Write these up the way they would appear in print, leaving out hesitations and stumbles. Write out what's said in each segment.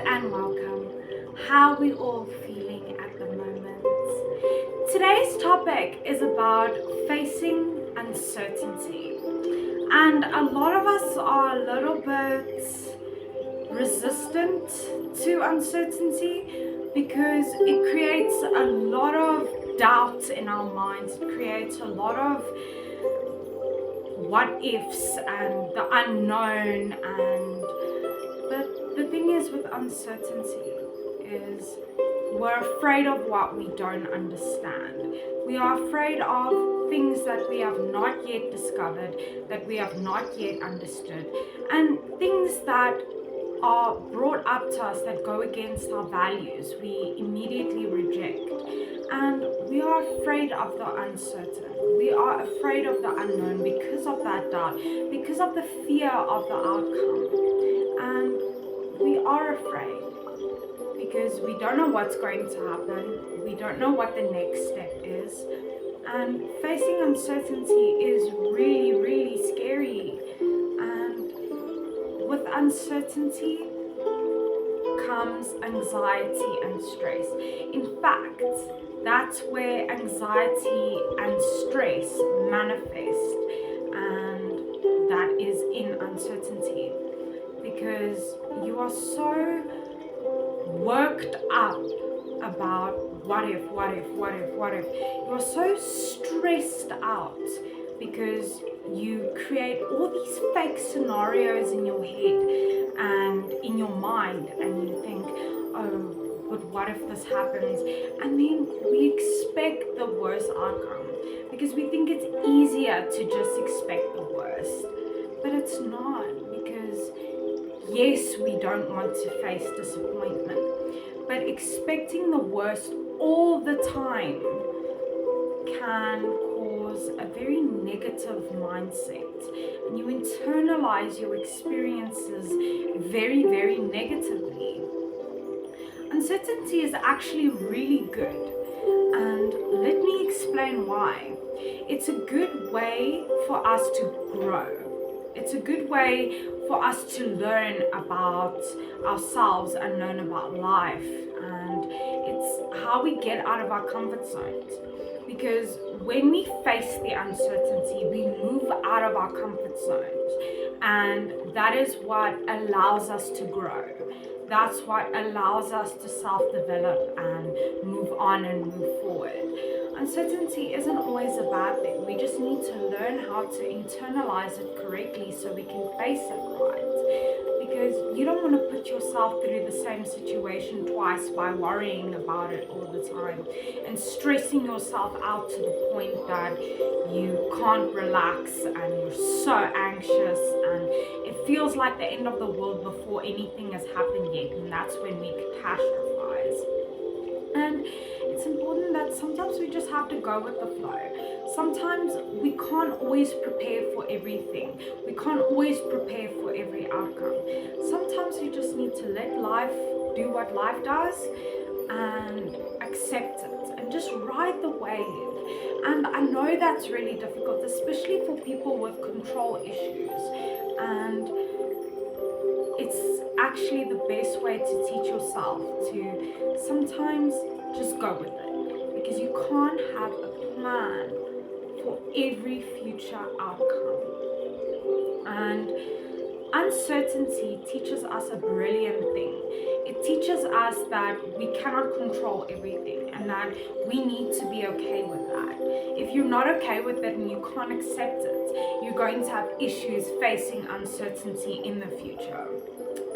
and welcome. How are we all feeling at the moment? Today's topic is about facing uncertainty. And a lot of us are a little bit resistant to uncertainty because it creates a lot of doubt in our minds. It creates a lot of what ifs and the unknown. But the thing is with uncertainty is we're afraid of what we don't understand. We are afraid of things that we have not yet discovered, that we have not yet understood, and things that are brought up to us that go against our values, we immediately reject. And we are afraid of the uncertain. We are afraid of the unknown because of that doubt, because of the fear of the outcome. And we are afraid because we don't know what's going to happen. We don't know what the next step is. And facing uncertainty is really, really scary. And with uncertainty comes anxiety and stress. In fact, that's where anxiety and stress manifest, and that is in uncertainty, because you are so worked up about what if. You are so stressed out because you create all these fake scenarios in your head and in your mind, and you think, oh, but what if this happens? And then we expect the worst outcome because we think it's easier to just expect the worst. But it's not, because yes, we don't want to face disappointment, but expecting the worst all the time can cause a very negative mindset, and you internalize your experiences very, very negatively. Uncertainty is actually really good, and let me explain why. It's a good way for us to grow. It's a good way for us to learn about ourselves and learn about life, and it's how we get out of our comfort zones. Because when we face the uncertainty, we move out of our comfort zones, and that is what allows us to grow. That's what allows us to self-develop and move on and move forward. Uncertainty isn't always a bad thing. We just need to learn how to internalize it correctly so we can face it right. Because you don't want to put yourself through the same situation twice by worrying about it all the time and stressing yourself out to the point that you can't relax and you're so anxious and it feels like the end of the world before anything has happened yet, and that's when we catastrophize. And it's important that sometimes we just have to go with the flow. Sometimes we can't always prepare for everything. We can't always prepare for every outcome. Sometimes you just need to let life do what life does and accept it and just ride the wave. And I know that's really difficult, especially for people with control issues. And it's actually the best way to teach yourself to sometimes just go with it, because you can't have a plan for every future outcome. And uncertainty teaches us a brilliant thing. It teaches us that we cannot control everything and that we need to be okay with that. If you're not okay with it and you can't accept it, you're going to have issues facing uncertainty in the future.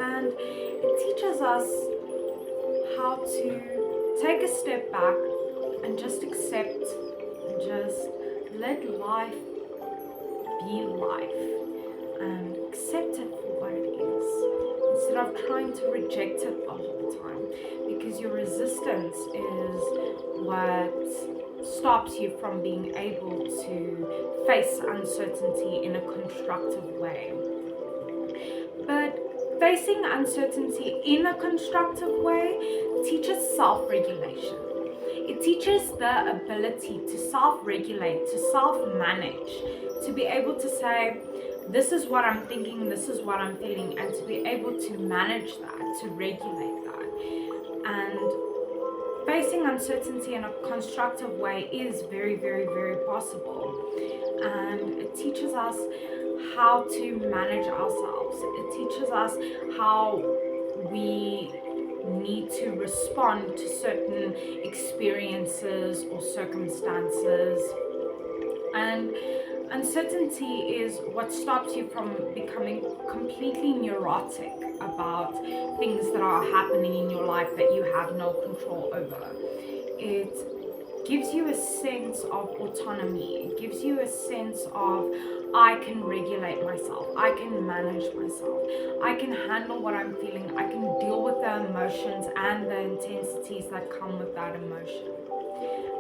And it teaches us how to take a step back and just accept and just let life be life and accept it for what it is, instead of trying to reject it the whole time, because your resistance is what stops you from being able to face uncertainty in a constructive way. But facing uncertainty in a constructive way teaches self-regulation. It teaches the ability to self-regulate, to self-manage, to be able to say, this is what I'm thinking, this is what I'm feeling, and to be able to manage that, to regulate that. And facing uncertainty in a constructive way is very, very, very possible. And it teaches us how to manage ourselves. It teaches us how we need to respond to certain experiences or circumstances. And uncertainty is what stops you from becoming completely neurotic about things that are happening in your life that you have no control over. It gives you a sense of autonomy. It gives you a sense of, I can regulate myself, I can manage myself, I can handle what I'm feeling, I can deal with the emotions and the intensities that come with that emotion.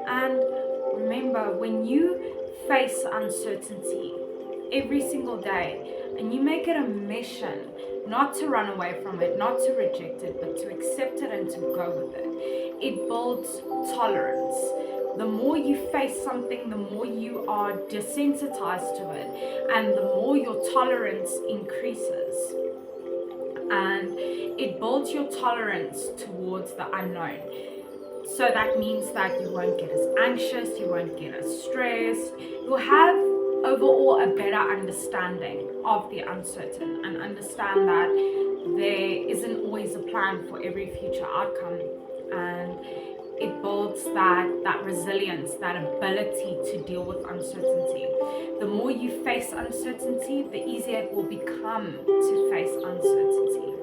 And remember, when you face uncertainty every single day and you make it a mission not to run away from it, not to reject it, but to accept it and to go with it, it builds tolerance. The more you face something, the more you are desensitized to it, and the more your tolerance increases. And it builds your tolerance towards the unknown. So that means that you won't get as anxious, you won't get as stressed. You'll have overall a better understanding of the uncertain, and understand that there isn't always a plan for every future outcome. And it builds that resilience, that ability to deal with uncertainty. The more you face uncertainty, the easier it will become to face uncertainty.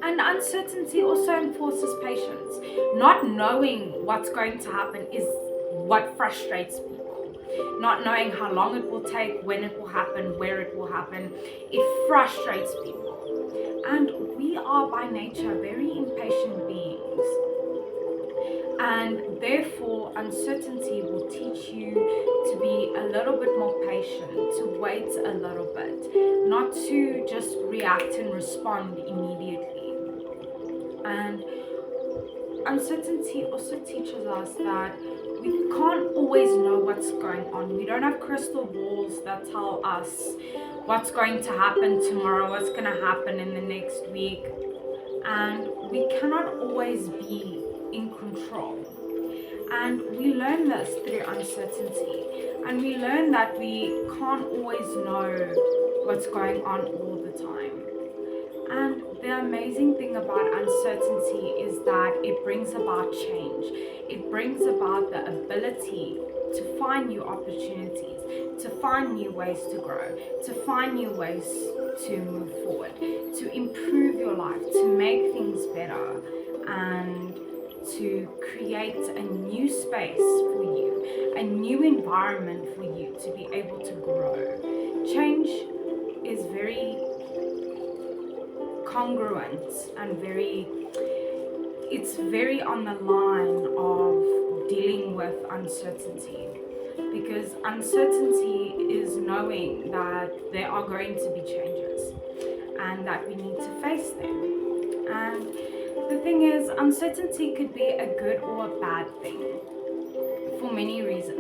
And uncertainty also enforces patience. Not knowing what's going to happen is what frustrates people. Not knowing how long it will take, when it will happen, where it will happen, it frustrates people. And we are by nature very impatient beings. And therefore, uncertainty will teach you to be a little bit more patient, to wait a little bit, not to just react and respond immediately. And uncertainty also teaches us that we can't always know what's going on. We don't have crystal balls that tell us what's going to happen tomorrow, what's going to happen in the next week. And we cannot always be in control. And we learn this through uncertainty. And we learn that we can't always know what's going on all the time. And the amazing thing about uncertainty is that it brings about change. It brings about the ability to find new opportunities, to find new ways to grow, to find new ways to move forward, to improve your life, to make things better, and to create a new space for you, a new environment for you to be able to grow. Change is very congruent and it's very on the line of dealing with uncertainty, because uncertainty is knowing that there are going to be changes and that we need to face them. And the thing is, uncertainty could be a good or a bad thing for many reasons.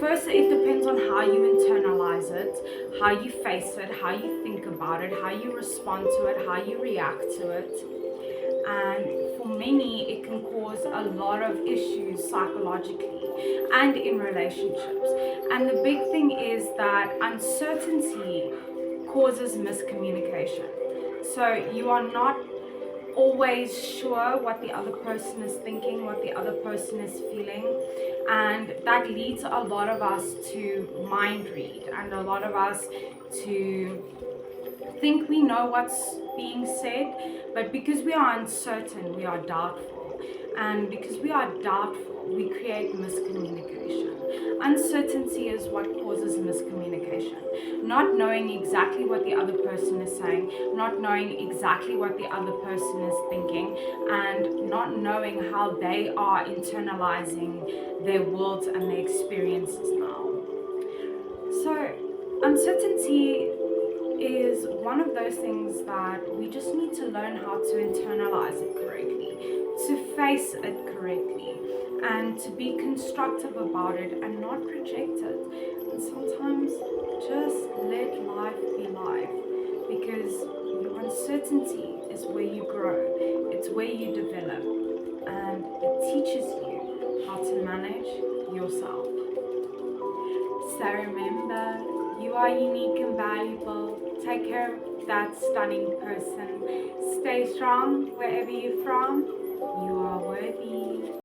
First, it depends on how you internalize it, how you face it, how you think about it, how you respond to it, how you react to it. And for many, it can cause a lot of issues psychologically and in relationships. And the big thing is that uncertainty causes miscommunication. So you are not always sure what the other person is thinking, what the other person is feeling, and that leads a lot of us to mind read, and a lot of us to think we know what's being said, but because we are uncertain, we are doubtful, and because we are doubtful, we create miscommunication. Uncertainty is what causes miscommunication. Not knowing exactly what the other person is saying, not knowing exactly what the other person is thinking, and not knowing how they are internalizing their worlds and their experiences now. So, uncertainty is one of those things that we just need to learn how to internalize it correctly, to face it correctly, and to be constructive about it and not reject it. And sometimes just let life be life, because your uncertainty is where you grow, it's where you develop, and it teaches you how to manage yourself. So remember, you are unique and valuable. Take care of that stunning person. Stay strong wherever you're from. You are worthy.